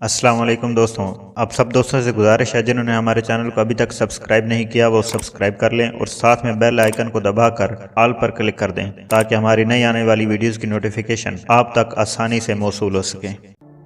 अस्सलाम वालेकुम दोस्तों, आप सब दोस्तों से गुजारिश है जिन्होंने हमारे चैनल को अभी तक सब्सक्राइब नहीं किया वो सब्सक्राइब कर लें और साथ में बेल आइकन को दबाकर ऑल पर क्लिक कर दें ताकि हमारी नई आने वाली वीडियोस की नोटिफिकेशन आप तक आसानी से मौसूल हो सके।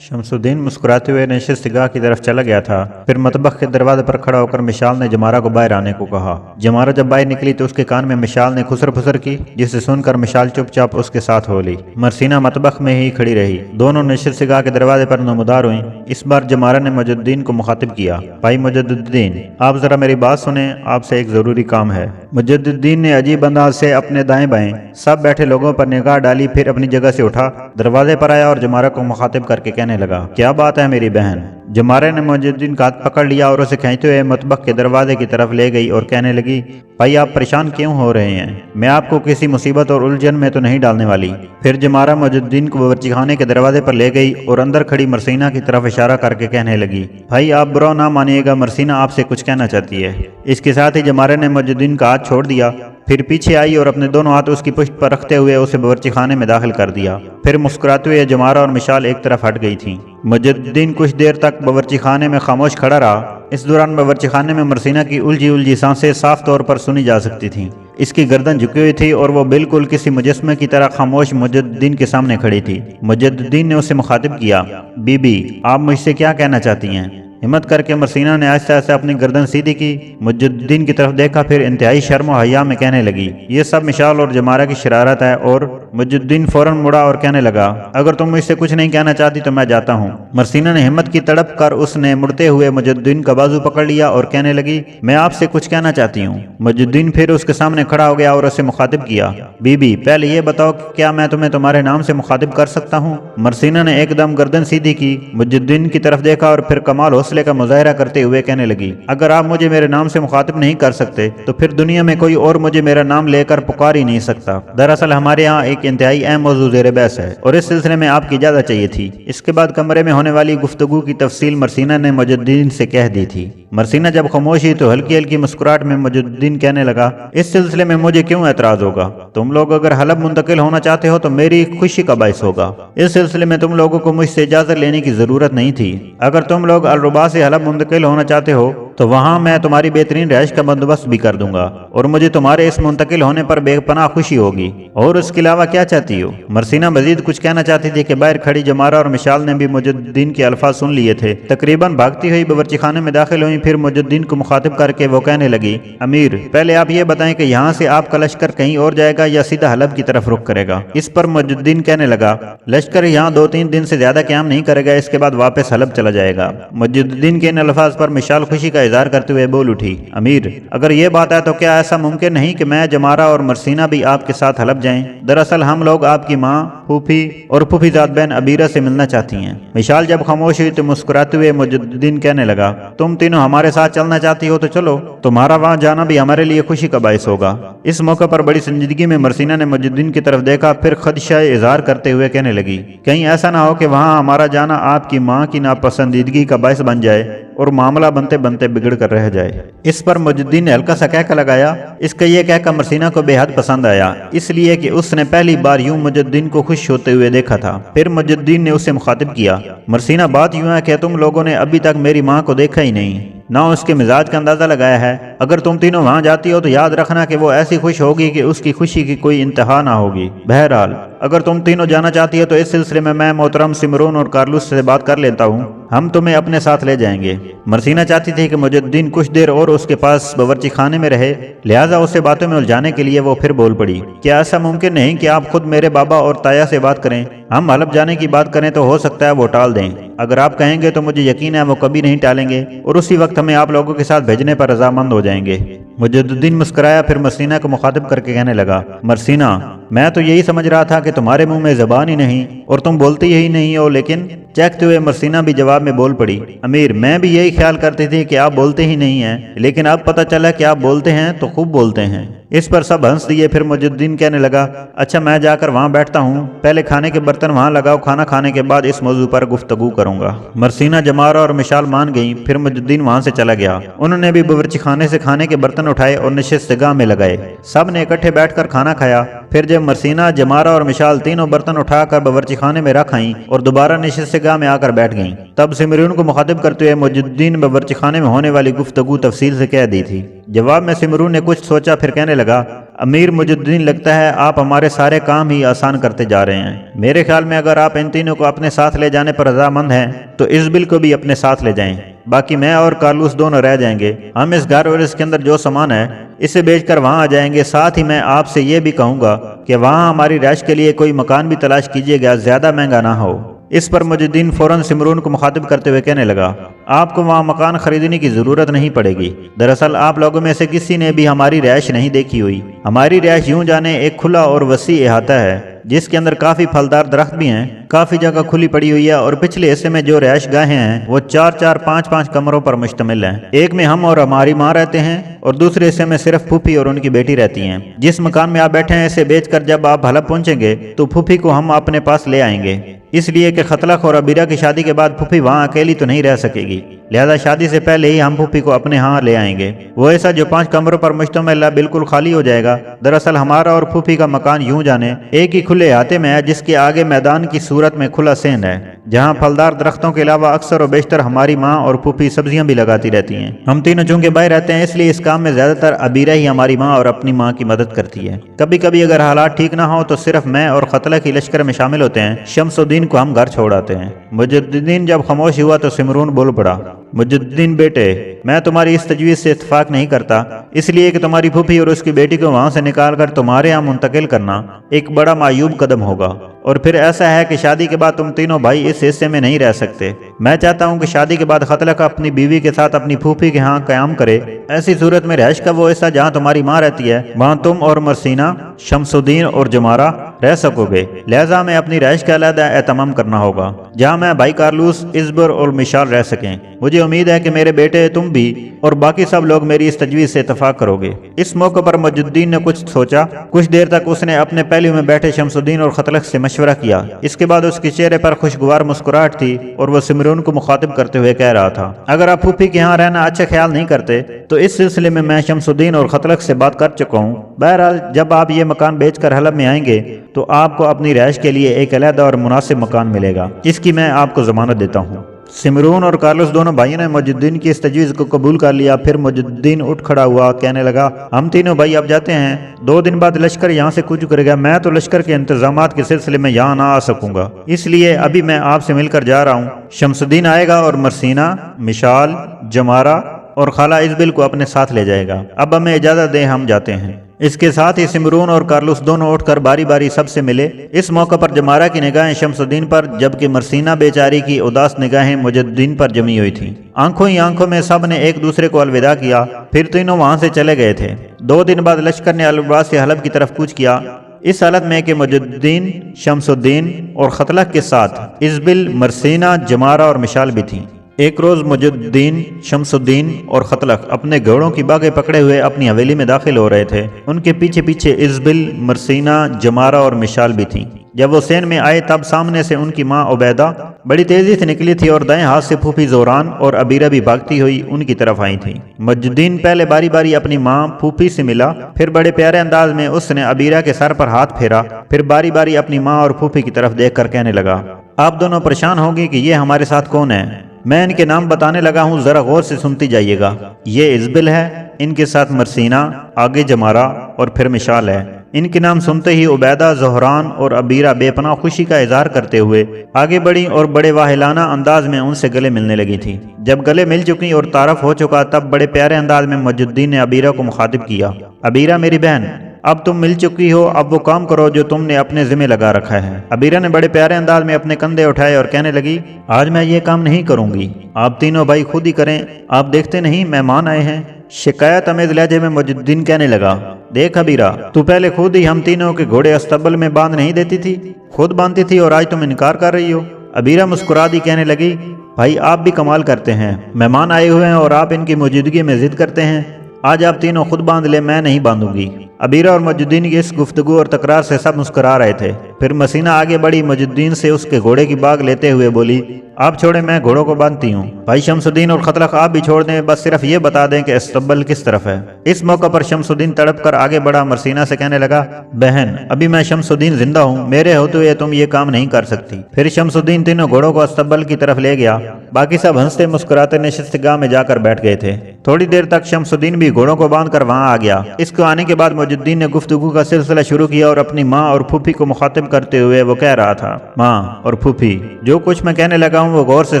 शमसुद्दीन मुस्कुराते हुए नशिस्तगाह की तरफ चला गया था। फिर मतबख के दरवाजे पर खड़ा होकर मिशाल ने जमारा को बाहर आने को कहा। जमारा जब बाहर निकली तो उसके कान में मिशाल ने खुसर फुसर की, जिसे सुनकर मिशाल चुपचाप उसके साथ हो ली। मरसीना मतबख में ही खड़ी रही। दोनों नशिस्तगाह के दरवाजे पर नमदार हुई। इस बार जमारा ने मुजद्दीन को मुखातिब किया। भाई मुजद्दीन, आप जरा मेरी बात सुने, आपसे एक जरूरी काम है। मुजद्दीन ने अजीब अंदाज से अपने दाएं बाएं सब बैठे लोगों पर निगाह डाली, फिर अपनी जगह से उठा, दरवाजे पर आया और जमारा को मुखातिब करके कहने लगा, क्या बात है मेरी बहन। जमारे ने मुजद्दीन का हाथ पकड़ लिया और उसे खींचते हुए मतबख के दरवाजे की तरफ ले गई और कहने लगी, भाई आप परेशान क्यों हो रहे हैं, मैं आपको किसी मुसीबत और उलझन में तो नहीं डालने वाली। फिर जमारा मुजद्दीन को बावर्ची खाने के दरवाजे पर ले गई और अंदर खड़ी मरसीना की तरफ इशारा करके कहने लगी, भाई आप बुरा ना मानिएगा, मरसीना आपसे कुछ कहना चाहती है। इसके साथ ही जमारे ने मुजद्दीन का हाथ छोड़ दिया, फिर पीछे आई और अपने दोनों हाथ उसकी पुष्ट पर रखते हुए उसे बावर्ची खाने में दाखिल कर दिया। फिर मुस्कुराते हुए जमारा और मिशाल एक तरफ हट गई थी। मुजद्दीन कुछ देर तक बावर्ची खाने में खामोश खड़ा रहा। इस दौरान बावर्ची खाने में मरसीना की उलझी उलझी सांसें साफ तौर पर सुनी जा सकती थीं। इसकी गर्दन झुकी हुई थी और वो बिल्कुल किसी मुजस्मे की तरह खामोश मुजद्दीन के सामने खड़ी थी। मुजद्दीन ने उसे मुखातिब किया, बीबी आप मुझसे क्या कहना चाहती हैं। हिम्मत करके मरसीना ने आहिस्ता आहिस्ता अपनी गर्दन सीधी की, मुजद्दीन की तरफ देखा, फिर इंतहाई शर्म और हया में कहने लगी, ये सब मिशाल और जमारा की शरारत है। और मुजद्दीन फौरन मुड़ा और कहने लगा, अगर तुम मुझसे कुछ नहीं कहना चाहती तो मैं जाता हूँ। मरसीना ने हिम्मत की तड़प कर उसने मुड़ते हुए मुजद्दीन का बाजू पकड़ लिया और कहने लगी, मैं आपसे कुछ कहना चाहती हूँ। मुजद्दीन फिर उसके सामने खड़ा हो गया और उसे मुखातिब किया, बीबी पहले ये बताओ क्या मैं तुम्हें तुम्हारे नाम से मुखातिब कर सकता हूँ। मरसीना ने एकदम गर्दन सीधी की, मुजद्दीन की तरफ देखा और फिर कमाल हौसले का मुजाहिरा करते हुए कहने लगी, अगर आप मुझे मेरे नाम से मुखातिब नहीं कर सकते तो फिर दुनिया में कोई और मुझे मेरा नाम लेकर पुकार ही नहीं सकता। दरअसल हमारे यहाँ एक इंतहाई अहम मौजू ज़ेर बहस है और इस सिलसिले में आपकी इजाज़त चाहिए थी। इसके बाद कमरे में होने वाली गुफ्तगू की तफसील मरसीना ने मुजद्दीन से कह दी थी। मरसीना जब खामोश हुई तो हल्की हल्की मुस्कुराहट में मुजद्दीन कहने लगा, इस सिलसिले में मुझे क्यों एतराज होगा। तुम लोग अगर हलब मुंतकिल होना चाहते हो तो मेरी खुशी का बाइस होगा। इस सिलसिले में तुम लोगों को मुझसे इजाजत लेने की जरूरत नहीं थी। अगर तुम लोग अलरुबा से हलब मुंतकिल होना चाहते हो तो वहाँ मैं तुम्हारी बेहतरीन रहायश का बंदोबस्त भी कर दूंगा और मुझे तुम्हारे इस मुंतकिल होने पर बेपनाह खुशी होगी। और उसके अलावा क्या चाहती हो। मरसीना मजीद कुछ कहना चाहती थी कि बाहर खड़ी जमारा और मिशाल ने भी मुजद्दीन के अल्फाज सुन लिए थे। तकरीबन भागती हुई बावर्ची खाने में दाखिल हुई। फिर मुजद्दीन को मुखातिब करके वो कहने लगी, अमीर पहले आप ये बताएं कि यहाँ से आपका लश्कर कहीं और जाएगा या सीधा हलब की तरफ रुख करेगा। इस पर मुजद्दीन कहने लगा, लश्कर यहाँ 2-3 दिन से ज्यादा क्याम नहीं करेगा, इसके बाद वापस हलब चला जाएगा। मुजद्दीन के इन अल्फाज पर मिशाल खुशी का इजहार करते हुए बोल उठी, अमीर अगर ये बात है तो क्या ऐसा मुमकिन नहीं कि मैं जमारा और मरसीना भी आपके साथ हलब जाएं। दरअसल हम लोग आपकी माँ, फूफी और फूफीजाद बहन अबीरा से मिलना चाहती हैं। मिशाल जब खामोश हुई तो मुस्कुराते हुए मुजद्दीन कहने लगा, तुम तीनों हमारे साथ चलना चाहती हो तो चलो, तुम्हारा वहाँ जाना भी हमारे लिए खुशी का बाइस होगा। इस मौके पर बड़ी संजीदगी में मरसीना ने मुजद्दीन की तरफ देखा, फिर खदशा इजहार करते हुए कहने लगी, कहीं ऐसा ना हो कि वहाँ हमारा जाना आपकी माँ की नापसंदीदगी का बाइस बन जाए और मामला बनते बनते बिगड़ कर रह जाए। इस पर मुजद्दीन ने हल्का सा कहकर लगाया। इसका यह कहकर मरसीना को बेहद पसंद आया, इसलिए कि उसने पहली बार यूं मुजद्दीन को खुश होते हुए देखा था। फिर मुजद्दीन ने उसे मुखातिब किया, मरसीना बात यूं है कि तुम लोगों ने अभी तक मेरी माँ को देखा ही नहीं, ना उसके मिजाज का अंदाजा लगाया है। अगर तुम तीनों वहां जाती हो तो याद रखना कि वो ऐसी खुश होगी कि उसकी खुशी की कोई इंतहा ना होगी। बहरहाल अगर तुम तीनों जाना चाहती हो तो इस सिलसिले में मैं मोहतरम सिमरोन और कारलूस से बात कर लेता हूँ, हम तुम्हें अपने साथ ले जाएंगे। मरसीना चाहती थी कि मुजद्दीन कुछ देर और उसके पास बावर्ची खाने में रहे, लिहाजा उसे बातों में उलझाने के लिए वो फिर बोल पड़ी, क्या ऐसा मुमकिन नहीं कि आप खुद मेरे बाबा और ताया से बात करें। हम हलब जाने की बात करें तो हो सकता है वो टाल दें। अगर आप कहेंगे तो मुझे यकीन है वो कभी नहीं टालेंगे और उसी वक्त हमें आप लोगों के साथ भेजने पर रजामंद हो जाएंगे। मुजद्दीन मुस्कुराया, फिर मरसीना को मुखातिब करके कहने लगा, मरसीना मैं तो यही समझ रहा था कि तुम्हारे मुंह में जबान ही नहीं और तुम बोलती ही नहीं हो। लेकिन चहकते हुए मरसीना भी जवाब में बोल पड़ी, अमीर मैं भी यही ख्याल करती थी कि आप बोलते ही नहीं हैं, लेकिन अब पता चला कि आप बोलते हैं तो खूब बोलते हैं। इस पर सब हंस दिए। फिर मुजुद्दीन कहने लगा, अच्छा मैं जाकर वहाँ बैठता हूँ, पहले खाने के बर्तन वहाँ लगाओ, खाना खाने के बाद इस मौजू पर गुफ्तगू करूंगा। मरसीना, जमारा और मिशाल मान गई। फिर मुजुद्दीन वहाँ से चला गया। उन्होंने भी बावर्ची खाने से खाने के बर्तन उठाए और नशिस्तगाह में लगाए। सब ने इकट्ठे बैठकर खाना खाया। फिर जब मरसीना, जमारा और मिशाल तीनों बर्तन उठाकर बावर्ची खाने में रख आईं और दोबारा नशिस्तगाह में आकर बैठ गईं, तब सिमरून को मुखातिब करते हुए मुजुद्दीन बावर्ची खाने में होने वाली गुफ्तगू तफसील से कह दी थी। जवाब में सिमरून ने कुछ सोचा, फिर कहने लगा, अमीर मुजुद्दीन, लगता है आप हमारे सारे काम ही आसान करते जा रहे हैं। मेरे ख्याल में अगर आप इन तीनों को अपने साथ ले जाने पर रजामंद हैं तो इस बिल को भी अपने साथ ले जाएं। बाकी मैं और कारलूस दोनों रह जाएंगे। हम इस घर और इसके अंदर जो सामान है इसे बेचकर वहाँ आ जाएंगे। साथ ही मैं आपसे ये भी कहूँगा कि वहाँ हमारी रहायश के लिए कोई मकान भी तलाश कीजिएगा, ज्यादा महंगा ना हो। इस पर मुजुद्दीन फौरन सिमरून को मुखातिब करते हुए कहने लगा, आपको वहाँ मकान खरीदने की जरूरत नहीं पड़ेगी। दरअसल आप लोगों में से किसी ने भी हमारी रिहायश नहीं देखी हुई। हमारी रिहायश यूं जाने एक खुला और वसी अहाता है जिसके अंदर काफी फलदार दरख्त भी हैं, काफी जगह खुली पड़ी हुई है और पिछले हिस्से में जो रिहायश गाहें हैं वो 4-4, 5-5 कमरों पर मुश्तमिल हैं। एक में हम और हमारी माँ रहते हैं और दूसरे हिस्से में सिर्फ फूफी और उनकी बेटी रहती हैं। जिस मकान में आप बैठे हैं इसे बेचकर जब आप हलब पहुंचेंगे तो फूफी को हम अपने पास ले आएंगे, इसलिए कि खतलक और अबीरा की शादी के बाद फूफी वहाँ अकेली तो नहीं रह सकेगी। लिहाजा शादी से पहले ही हम फूफी को अपने यहाँ ले आएंगे। वो ऐसा जो 5 कमरों पर मुश्तमिल है बिल्कुल खाली हो जाएगा। दरअसल हमारा और फूफी का मकान यूं जाने एक ही खुले अहाते में है, जिसके आगे मैदान की सूरत में खुला सेंध है, जहाँ फलदार दरख्तों के अलावा अक्सर और बेशतर हमारी माँ और फूफी सब्जियां भी लगाती रहती हैं। हम तीनों चूंकि बाहर रहते हैं इसलिए इस काम में ज्यादातर अबीरा ही हमारी माँ और अपनी माँ की मदद करती है। कभी कभी अगर हालात ठीक ना हो तो सिर्फ मैं और खतला की लश्कर में शामिल होते हैं। शमसुद्दीन को हम घर छोड़ आते हैं। मुजुद्दीन जब खामोश हुआ तो सिमरून बोल पड़ा, मुजुद्दीन बेटे, मैं तुम्हारी इस तजवीज़ से इत्तेफाक नहीं करता, इसलिए कि तुम्हारी फूफी और उसकी बेटी को वहां से निकाल कर तुम्हारे यहाँ मुंतकिल करना एक बड़ा मायूब कदम होगा। और फिर ऐसा है कि शादी के बाद तुम तीनों भाई इस हिस्से में नहीं रह सकते। मैं चाहता हूँ कि शादी के बाद खतलक अपनी बीवी के साथ अपनी फूफी के यहाँ क़याम करे। ऐसी सूरत में रहायश का वो हिस्सा जहाँ तुम्हारी माँ रहती है वहाँ तुम और मरसीना, शमसुद्दीन और जमारा रह सकोगे। लिहाजा में अपनी रहायश का अलग एहतमाम करना होगा जहाँ मैं भाई कारलूस, इज़बर और मिशाल रह सकें। मुझे उम्मीद है कि मेरे बेटे, तुम भी और बाकी सब लोग मेरी इस तजवीज़ से इत्तफाक करोगे। इस मौके पर मुजुद्दीन ने कुछ सोचा। कुछ देर तक उसने अपने पहलू में बैठे शमसुद्दीन और खतलक से मशवरा किया। इसके बाद उसके चेहरे पर खुशगवार मुस्कुराहट थी और वह सिमरून को मुखातिब करते हुए कह रहा था, अगर आप फूफी के यहाँ रहना अच्छा ख्याल नहीं करते तो इस सिलसिले में मैं शमसुद्दीन और खतलक से बात कर चुका हूँ। बहरहाल जब आप ये मकान बेचकर हलब में आएंगे तो आपको अपनी रहायश के लिए एक अलहदा और मुनासिब मकान मिलेगा। इसकी मैं आपको जमानत देता हूँ। सिमरून और कारलूस दोनों भाइयों ने मुजुद्दीन की इस तजवीज़ को कबूल कर लिया। फिर मुजुद्दीन उठ खड़ा हुआ, कहने लगा, हम तीनों भाई अब जाते हैं। 2 दिन बाद लश्कर यहाँ से कूच करेगा। मैं तो लश्कर के इंतजामात के सिलसिले में यहाँ ना आ सकूंगा, इसलिए अभी मैं आपसे मिलकर जा रहा हूँ। शमसुद्दीन आएगा और मरसीना, मिशाल, जमारा और खाला इज़बिल को अपने साथ ले जाएगा। अब हमें इजाज़त दें, हम जाते हैं। इसके साथ ही सिमरून और कारलूस दोनों उठकर बारी बारी सबसे मिले। इस मौके पर जमारा की निगाहें शमसुद्दीन पर, जबकि मरसीना बेचारी की उदास निगाहें मुजुद्दीन पर जमी हुई थीं। आंखों ही आंखों में सब ने एक दूसरे को अलविदा किया। फिर तीनों वहां से चले गए थे। 2 दिन बाद लश्कर ने अलब्रास से हलब की तरफ कूच किया, इस हालत में कि मुजुद्दीन, शमसुद्दीन और खतलक के साथ इज़बिल, मरसीना, जमारा और मिशाल भी थीं। एक रोज मुजुद्दीन, शमसुद्दीन और खतलक अपने घोड़ों की बागें पकड़े हुए अपनी हवेली में दाखिल हो रहे थे। उनके पीछे पीछे इज़बिल, मरसीना, जमारा और मिशाल भी थीं। जब वो सेन में आए तब सामने से उनकी माँ उबैदा बड़ी तेजी से निकली थी और दाएं हाथ से फूफी जोरान और अबीरा भी भागती हुई उनकी तरफ आई थी। मुजुद्दीन पहले बारी बारी अपनी माँ फूफी से मिला, फिर बड़े प्यारे अंदाज में उसने अबीरा के सर पर हाथ फेरा, फिर बारी बारी अपनी माँ और फूफी की तरफ देख कर कहने लगा, आप दोनों परेशान होंगे कि ये हमारे साथ कौन है। मैं इनके नाम बताने लगा हूँ, जरा गौर से सुनती जाइएगा। ये इज़बिल है, इनके साथ मरसीना, आगे जमारा और फिर मिशाल है। इनके नाम सुनते ही उबैदा, ज़ोहरान और अबीरा बेपनाह खुशी का इजहार करते हुए आगे बढ़ी और बड़े वाहिलाना अंदाज में उनसे गले मिलने लगी थी। जब गले मिल चुकी और तारफ हो चुका तब बड़े प्यारे अंदाज में मुजुद्दीन ने अबीरा को मुखातिब किया, अबीरा मेरी बहन, अब तुम मिल चुकी हो, अब वो काम करो जो तुमने अपने जिम्मे लगा रखा है। अबीरा ने बड़े प्यारे अंदाज में अपने कंधे उठाए और कहने लगी, आज मैं ये काम नहीं करूंगी, आप तीनों भाई खुद ही करें, आप देखते नहीं मेहमान आए हैं। शिकायत अमेज लहजे में मुजुद्दीन कहने लगा, देख अबीरा, तू पहले खुद ही हम तीनों के घोड़े अस्तबल में बांध नहीं देती थी, खुद बांधती थी और आज तुम इनकार कर रही हो। अबीरा मुस्कुरा दी, कहने लगी, भाई आप भी कमाल करते हैं, मेहमान आए हुए हैं और आप इनकी मौजूदगी में जिद करते हैं। आज आप तीनों खुद बांध ले, मैं नहीं बांधूंगी। अबीरा और मजुद्दीन की इस गुफ्तगू और तकरार से सब मुस्कुरा रहे थे। फिर मसीना आगे बढ़ी, मजुद्दीन से उसके घोड़े की बाग लेते हुए बोली, आप छोड़े, मैं घोड़ों को बांधती हूँ। भाई शमसुद्दीन और खतलक आप भी छोड़ दें, बस सिर्फ ये बता दें कि इस्तबल किस तरफ है। इस मौका पर शमसुद्दीन तड़प कर आगे बढ़ा, मरसीना से कहने लगा, बहन अभी मैं शमसुद्दीन जिंदा हूँ, मेरे होते हुए तुम ये काम नहीं कर सकती। फिर शमसुद्दीन तीनों घोड़ों को इस्तबल की तरफ ले गया। बाकी सब हंसते मुस्कुराते नशिस्तगाह में जाकर बैठ गए थे। थोड़ी देर तक शमसुद्दीन भी घोड़ों को बांध कर वहां आ गया। इसको आने के बाद मजुद्दीन ने गुफ्तगू का सिलसिला शुरू किया और अपनी माँ और फूफी को मुखातिब करते हुए वो कह रहा था, माँ और फूफी, जो कुछ मैं कहने लगा हूँ वो गौर से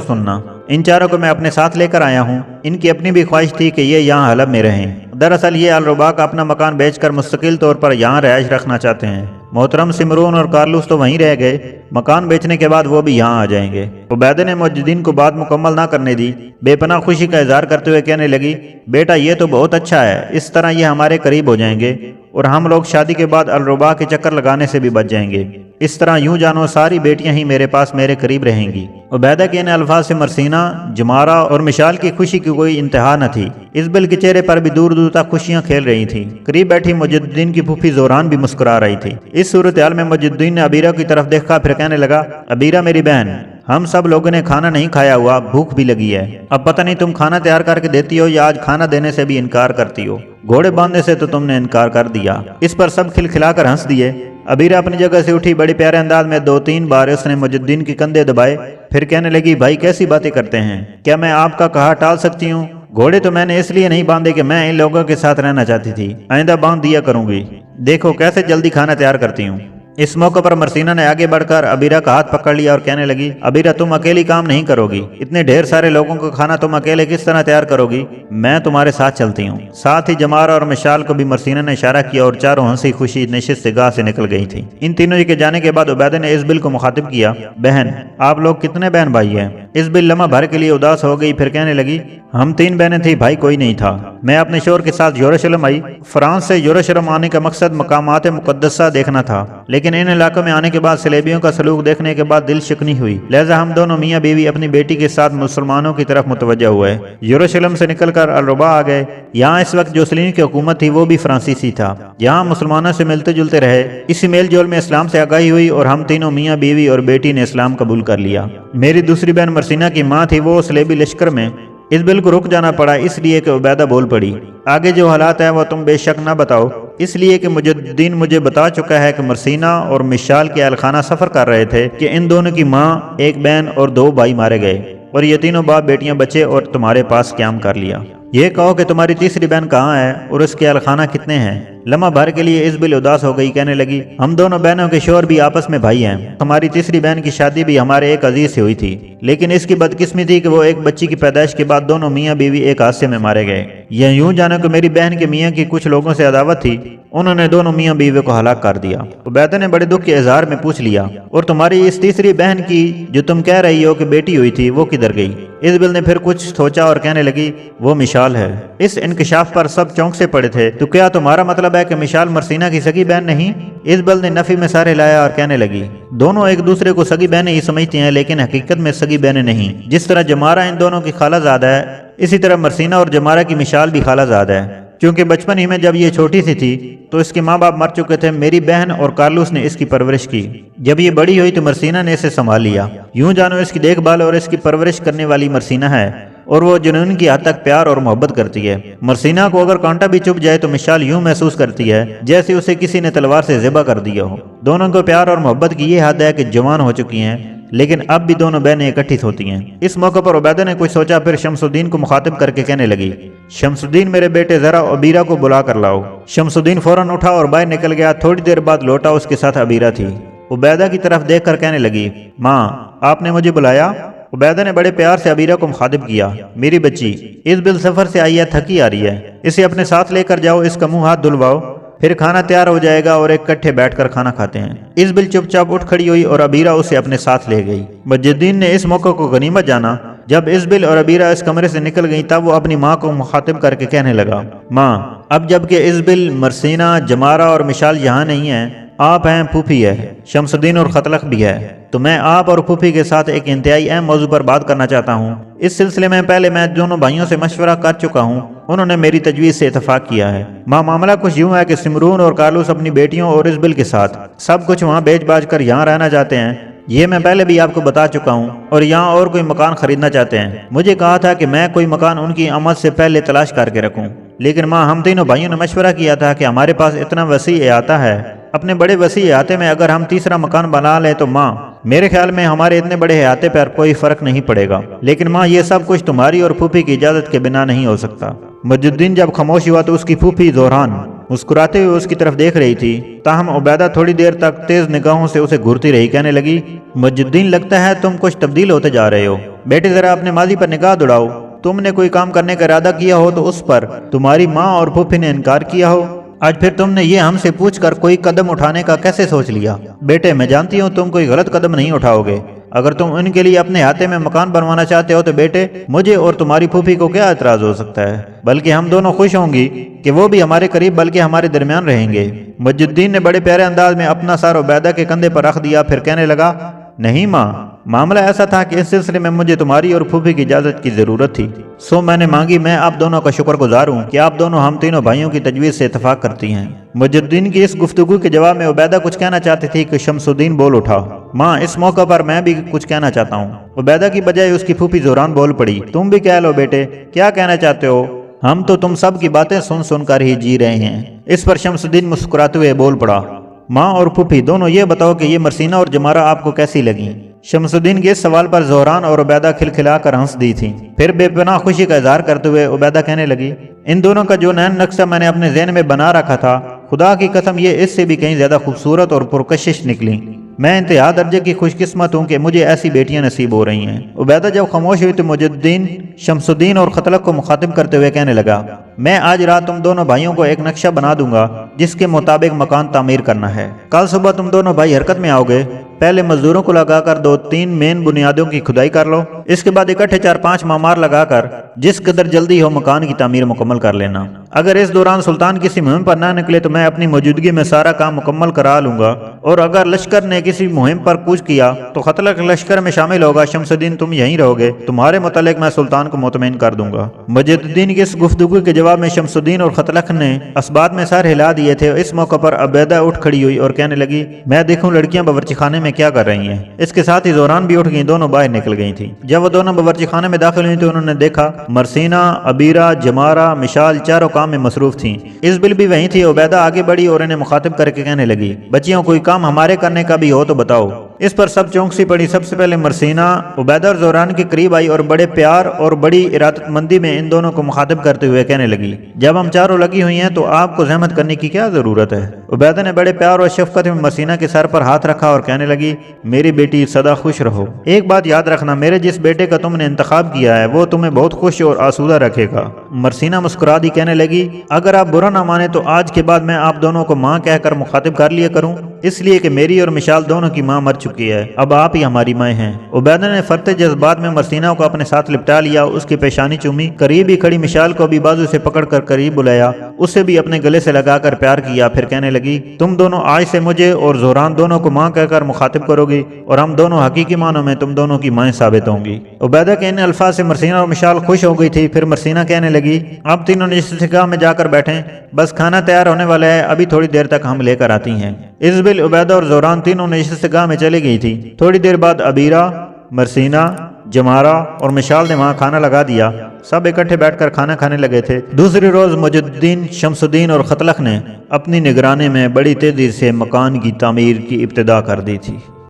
सुनना। इन चारों को मैं अपने साथ लेकर आया हूँ। इनकी अपनी भी ख्वाहिश थी कि ये यहाँ हलब में रहें। दरअसल ये अल-रुबा का अपना मकान बेचकर मुस्तकिल तौर पर यहाँ रहायश रखना चाहते हैं। मोहतरम सिमरून और कारलूस तो वहीं रह गए, मकान बेचने के बाद वो भी यहाँ आ जाएंगे। उबैदा ने मुज्जिदीन को बात मुकम्मल ना करने दी। बेपनाह खुशी का इजहार करते हुए कहने लगी, बेटा ये तो बहुत अच्छा है, इस तरह ये हमारे करीब हो जाएंगे और हम लोग शादी के बाद अल-रुबा के चक्कर लगाने से भी बच जाएंगे। इस तरह यूं जानो सारी बेटियां ही मेरे पास मेरे करीब रहेंगी। उबैदा के इन अल्फाज से मरसीना, जमारा और मिशाल की खुशी की कोई इंतहा न थी। इस्बिल के चेहरे पर भी दूर दूर तक खुशियां खेल रही थीं। करीब बैठी मुज्जिदीन की फूफी जोरान भी मुस्कुरा रही थी। इस सूरत हाल में मुज्जिदीन ने अबीरा की तरफ देखा, फिर कहने लगा, अबीरा मेरी बहन, हम सब लोगों ने खाना नहीं खाया हुआ, भूख भी लगी है। अब पता नहीं तुम खाना तैयार करके देती हो या आज खाना देने से भी इनकार करती हो। घोड़े बांधने से तो तुमने इनकार कर दिया। इस पर सब खिलखिलाकर हंस दिए। अबीरा अपनी जगह से उठी, बड़े प्यारे अंदाज में 2-3 बार उसने मुज्जिदीन के कंधे दबाए, फिर कहने लगी, भाई कैसी बातें करते हैं, क्या मैं आपका कहा टाल सकती हूँ? घोड़े तो मैंने इसलिए नहीं बांधे कि मैं इन लोगों के साथ रहना चाहती थी, आइंदा बांध दिया करूंगी। देखो कैसे जल्दी खाना तैयार करती हूँ। इस मौके पर मरसीना ने आगे बढ़कर अबीरा का हाथ पकड़ लिया और कहने लगी, अबीरा तुम अकेली काम नहीं करोगी, इतने ढेर सारे लोगों का खाना तुम अकेले किस तरह तैयार करोगी, मैं तुम्हारे साथ चलती हूँ। साथ ही जमारा और मिशाल को भी मरसीना ने इशारा किया और चारों हंसी खुशी नशिस्तगाह से निकल गई थी। इन तीनों के जाने के बाद उबैदा ने इस्बिल को मुखातिब किया, बहन आप लोग कितने बहन भाई हैं? इस्बिल लम्हा भर के लिए उदास हो गई, फिर कहने लगी, हम 3 बहनें थी, भाई कोई नहीं था। मैं अपने शोहर के साथ यरूशलेम आई। फ्रांस से यरूशलेम आने का मकसद मकामात मुकद्दसा देखना था, लेकिन इन इलाकों में आने के बाद सलेबियों का सलूक देखने के बाद दिल शिकनी हुई, लिहाजा हम दोनों मियाँ बीवी अपनी बेटी के साथ मुसलमानों की तरफ मुतवज्जा हुए। यरूशलेम से निकलकर अल-रुबा आ गए। यहाँ इस वक्त जो सलीम की हुकूमत थी वो भी फ्रांसीसी था। यहाँ मुसलमानों से मिलते जुलते रहे। इसी मेल जोल में इस्लाम से आगाही हुई और हम तीनों मियाँ बीवी और बेटी ने इस्लाम कबूल कर लिया। मेरी दूसरी बहन मरसीना की माँ थी, वो सलेबी लश्कर में। इस्बिल को रुक जाना पड़ा इसलिए कि उबैदा बोल पड़ी, आगे जो हालात है वो तुम बेशक ना बताओ, इसलिए कि मुज्जिदीन मुझे बता चुका है कि मरसीना और मिशाल के अलखाना सफर कर रहे थे कि इन दोनों की माँ, एक बहन और 2 भाई मारे गए और ये तीनों बाप बेटियां बचे और तुम्हारे पास क्याम कर लिया। ये कहो कि तुम्हारी तीसरी बहन कहाँ है और उसके अलखाना कितने हैं? लम्हा भर के लिए इस्बिल उदास हो गई, कहने लगी, हम दोनों बहनों के शोहर भी आपस में भाई हैं। हमारी तीसरी बहन की शादी भी हमारे एक अजीज से हुई थी, लेकिन इसकी बदकिस्मती थी कि वो एक बच्ची की पैदाइश के बाद दोनों मियाँ बीवी एक हादसे में मारे गए। यह यूं जानो कि मेरी बहन के मियाँ की कुछ लोगों से अदावत थी, उन्होंने दोनों मियाँ बीवी को हलाक कर दिया। उबैदा ने बड़े दुख के इजहार में पूछ लिया, और तुम्हारी इस तीसरी बहन की जो तुम कह रही हो कि बेटी हुई थी वो किधर गई? इस्बिल ने फिर कुछ सोचा और कहने लगी, वो मिशाल है। इस इंकशाफ पर सब चौंक से पड़े थे। तो क्या तुम्हारा मतलब है कि मिशाल मरसीना की सगी बहन नहीं? इस्बिल ने नफी में सारे लाया और कहने लगी, दोनों एक दूसरे को सगी बहनें ही समझती हैं, लेकिन हकीकत में सगी बहनें नहीं। जिस तरह जमारा इन दोनों की खालाजादा है, इसी तरह मरसीना और जमारा की मिशाल भी खालाजादा है। क्योंकि बचपन ही में जब ये छोटी सी थी तो इसके माँ बाप मर चुके थे। मेरी बहन और कारलूस ने इसकी परवरिश की। जब ये बड़ी हुई तो मरसीना ने इसे संभाल लिया। यूं जानो इसकी देखभाल और इसकी परवरिश करने वाली मरसीना है और वो जुनून की हद तक प्यार और मोहब्बत करती है। मरसीना को अगर कांटा भी चुभ जाए तो मिशाल यूं महसूस करती है जैसे उसे किसी ने तलवार से ज़िबा कर दिया हो। दोनों को प्यार और मोहब्बत की ये हद है कि जवान हो चुकी हैं, लेकिन अब भी दोनों बहनें इकट्ठी होती हैं। इस मौके पर उबैदा ने कुछ सोचा, फिर शमसुद्दीन को मुखातिब करके कहने लगी, शमसुद्दीन मेरे बेटे जरा अबीरा को बुला कर लाओ। शमसुद्दीन फौरन उठा और बाहर निकल गया। थोड़ी देर बाद लौटा, उसके साथ अबीरा थी। उबैदा की तरफ देखकर कहने लगी, माँ आपने मुझे बुलाया? उबैदा ने बड़े प्यार से अबीरा को मुखातिब किया, मेरी बच्ची इस्बिल सफर से आई है, थकी आ रही है, इसे अपने साथ लेकर जाओ, इसका मुंह हाथ धुलवाओ, फिर खाना तैयार हो जाएगा और इकट्ठे बैठकर खाना खाते हैं। इस्बिल चुपचाप उठ खड़ी हुई और अबीरा उसे अपने साथ ले गई। मुज्जिदीन ने इस मौके को गनीमत जाना। जब इस्बिल और अबीरा इस कमरे से निकल गई तब वो अपनी माँ को मुखातिब करके कहने लगा, माँ अब जबकि इस्बिल, मरसीना, जमारा और मिशाल यहाँ नहीं है آپ ہیں، پھوپھی ہے، شمسدین اور خطلق بھی ہے، تو میں آپ اور پھوپھی کے ساتھ ایک انتہائی اہم موضوع پر بات کرنا چاہتا ہوں۔ اس سلسلے میں پہلے میں دونوں بھائیوں سے مشورہ کر چکا ہوں، انہوں نے میری تجویز سے اتفاق کیا ہے۔ معاملہ کچھ یوں ہے کہ سمرون اور کارلوس اپنی بیٹیوں اور اسبل کے ساتھ سب کچھ وہاں بیچ باچ کر یہاں رہنا چاہتے ہیں، یہ میں پہلے بھی آپ کو بتا چکا ہوں، اور یہاں اور کوئی مکان خریدنا چاہتے ہیں۔ مجھے کہا تھا کہ میں کوئی مکان ان کی آمد سے پہلے تلاش کر کے رکھوں، لیکن ماں ہم تینوں بھائیوں نے مشورہ کیا تھا کہ ہمارے پاس اتنا وسیع احاطہ ہے، اپنے بڑے وسیع احاطے میں اگر ہم تیسرا مکان بنا لیں تو ماں میرے خیال میں ہمارے اتنے بڑے احاطے پر کوئی فرق نہیں پڑے گا، لیکن ماں یہ سب کچھ تمہاری اور پھوپھی کی اجازت کے بنا نہیں ہو سکتا۔ مجد الدین جب خاموش ہوا تو اس کی پھوپھی زہران مسکراتے ہوئے اس کی طرف دیکھ رہی تھی، تاہم عبیدہ تھوڑی دیر تک تیز نگاہوں سے اسے گھورتی رہی، کہنے لگی، مجد الدین لگتا ہے تم کچھ تبدیل ہوتے جا رہے ہو، بیٹے ذرا اپنے ماضی پر نگاہ دوڑاؤ، تم نے کوئی کام کرنے کا ارادہ کیا ہو تو اس پر تمہاری ماں اور پھوپھی نے انکار کیا ہو، آج پھر تم نے یہ ہم سے پوچھ کر کوئی قدم اٹھانے کا کیسے سوچ لیا؟ بیٹے میں جانتی ہوں تم کوئی غلط قدم نہیں اٹھاؤ گے، اگر تم ان کے لیے اپنے احاطے میں مکان بنوانا چاہتے ہو تو بیٹے مجھے اور تمہاری پھوپھی کو کیا اعتراض ہو سکتا ہے، بلکہ ہم دونوں خوش ہوں گی کہ وہ بھی ہمارے قریب بلکہ ہمارے درمیان رہیں گے۔ مجد الدین نے بڑے پیارے انداز میں اپنا سر عبیدہ کے کندھے پر رکھ دیا، پھر کہنے لگا، نہیں ماں، معاملہ ایسا تھا کہ اس سلسلے میں مجھے تمہاری اور پھوپھی کی اجازت کی ضرورت تھی، سو میں نے مانگی۔ میں آپ دونوں کا شکر گزار ہوں کہ آپ دونوں ہم تینوں بھائیوں کی تجویز سے اتفاق کرتی ہیں۔ مجد الدین کی اس گفتگو کے جواب میں عبیدہ کچھ کہنا چاہتی تھی کہ شمس الدین بول اٹھا، ماں اس موقع پر میں بھی کچھ کہنا چاہتا ہوں۔ عبیدہ کی بجائے اس کی پھوپھی زہران بول پڑی، تم بھی کہہ لو بیٹے، کیا کہنا چاہتے ہو؟ ہم تو تم سب کی باتیں سن سن کر ہی جی رہے ہیں۔ اس پر شمس الدین مسکراتے ہوئے بول پڑا، ماں اور پھوپھی دونوں یہ بتاؤ کہ یہ مرسینہ اور جمارہ آپ کو کیسی لگیں؟ شمس الدین کے اس سوال پر زہران اور عبیدہ کھلکھلا کر ہنس دی تھی، پھر بے پناہ خوشی کا اظہار کرتے ہوئے عبیدہ کہنے لگی، ان دونوں کا جو نین نقشہ میں نے اپنے ذہن میں بنا رکھا تھا، خدا کی قسم یہ اس سے بھی کہیں زیادہ خوبصورت اور پرکشش نکلی۔ میں انتہا درجے کی خوش قسمت ہوں کہ مجھے ایسی بیٹیاں نصیب ہو رہی ہیں۔ عبیدہ جب خاموش ہوئی تو مجد الدین شمس الدین اور خطلق کو مخاطب کرتے ہوئے کہنے لگا، میں آج رات تم دونوں بھائیوں کو ایک نقشہ بنا دوں گا جس کے مطابق مکان تعمیر کرنا ہے۔ کل صبح تم دونوں بھائی حرکت میں آؤ گے، پہلے مزدوروں کو لگا کر 2-3 مین بنیادوں کی کھدائی کر لو، اس کے بعد اکٹھے 4-5 معمار لگا کر جس قدر جلدی ہو مکان کی تعمیر مکمل کر لینا۔ اگر اس دوران سلطان کسی مہم پر نہ نکلے تو میں اپنی موجودگی میں سارا کام مکمل کرا لوں گا، اور اگر لشکر نے کسی مہم پر کوچ کیا تو خطلق لشکر میں شامل ہوگا، شمس الدین تم یہیں رہو گے، تمہارے متعلق میں سلطان کو مطمئن کر دوں گا۔ مجد الدین کی اس گفتگو کے جواب میں شمس الدین اور خطلق نے اسبات میں سر ہلا دیے تھے۔ اس موقع پر عبیدہ اٹھ کھڑی ہوئی اور کہنے لگی، میں دیکھوں لڑکیاں باورچی خانے میں کیا کر رہی ہیں۔ اس کے ساتھ ہی زہران بھی اٹھ گئیں، دونوں باہر نکل گئی تھیں۔ جب وہ دونوں باورچی خانے میں داخل ہوئی تو انہوں نے دیکھا مرسینہ، عبیرہ، جمارہ، مشال چاروں کام میں مصروف تھیں۔ اسبل بھی وہیں تھی۔ عبیدہ آگے بڑھی اور انہیں مخاطب کر کے کہنے لگی، بچیوں کوئی کام ہمارے کرنے کا بھی ہو تو بتاؤ۔ اس پر سب چونک سی پڑی۔ سب سے پہلے مرسینہ عبیدہ اور زہران کے قریب آئی اور بڑے پیار اور بڑی ارادت مندی میں ان دونوں کو مخاطب کرتے ہوئے کہنے لگی، جب ہم چاروں لگی ہوئی ہیں تو آپ کو زحمت کرنے کی کیا ضرورت ہے؟ عبیدہ نے بڑے پیار اور شفقت میں مرسینہ کے سر پر ہاتھ رکھا اور کہنے لگی، میری بیٹی سدا خوش رہو۔ ایک بات یاد رکھنا، میرے جس بیٹے کا تم نے انتخاب کیا ہے وہ تمہیں بہت خوش اور آسودہ رکھے گا۔ مرسینہ مسکرا دی، کہنے لگی، اگر آپ برا نہ مانے تو آج کے بعد میں آپ دونوں کو ماں کہہ کر مخاطب کر لیا کروں، اس لیے کہ میری اور مشال دونوں کی ماں مر چکی ہے، اب آپ ہی ہماری مائیں ہیں۔ عبیدہ نے فرتے جذبات میں مرسینہ کو اپنے ساتھ لپٹا لیا، اس کی پیشانی چومی، قریب ہی کھڑی مشال کو بھی بازو سے پکڑ کر قریب بلایا، اسے بھی اپنے گلے سے لگا کر پیار کیا، پھر کہنے لگی، تم دونوں آج سے مجھے اور زہران دونوں کو ماں کہہ کر مخاطب کرو گی اور ہم دونوں حقیقی معنوں میں تم دونوں کی مائیں ثابت ہوں گی۔ عبیدہ کے ان الفاظ سے مرسینہ اور مشال خوش ہو گئی تھی۔ پھر مرسینہ کہنے لگی، اب تینوں نشستگاہ میں جا کر بیٹھیں، بس کھانا تیار ہونے والا ہے، ابھی تھوڑی دیر تک ہم لے کر آتی ہیں۔ اسبل، عبیدہ اور زہران تینوں نشستگاہ میں چلی گئی تھی۔ تھوڑی دیر بعد عبیرہ، مرسینہ، جمارہ اور مشال نے وہاں کھانا لگا دیا، سب اکٹھے بیٹھ کر کھانا کھانے لگے تھے۔ دوسری روز مجد الدین، شمس الدین اور خطلق نے اپنی نگرانی میں بڑی تیزی سے مکان کی تعمیر کی ابتدا کر دی تھی۔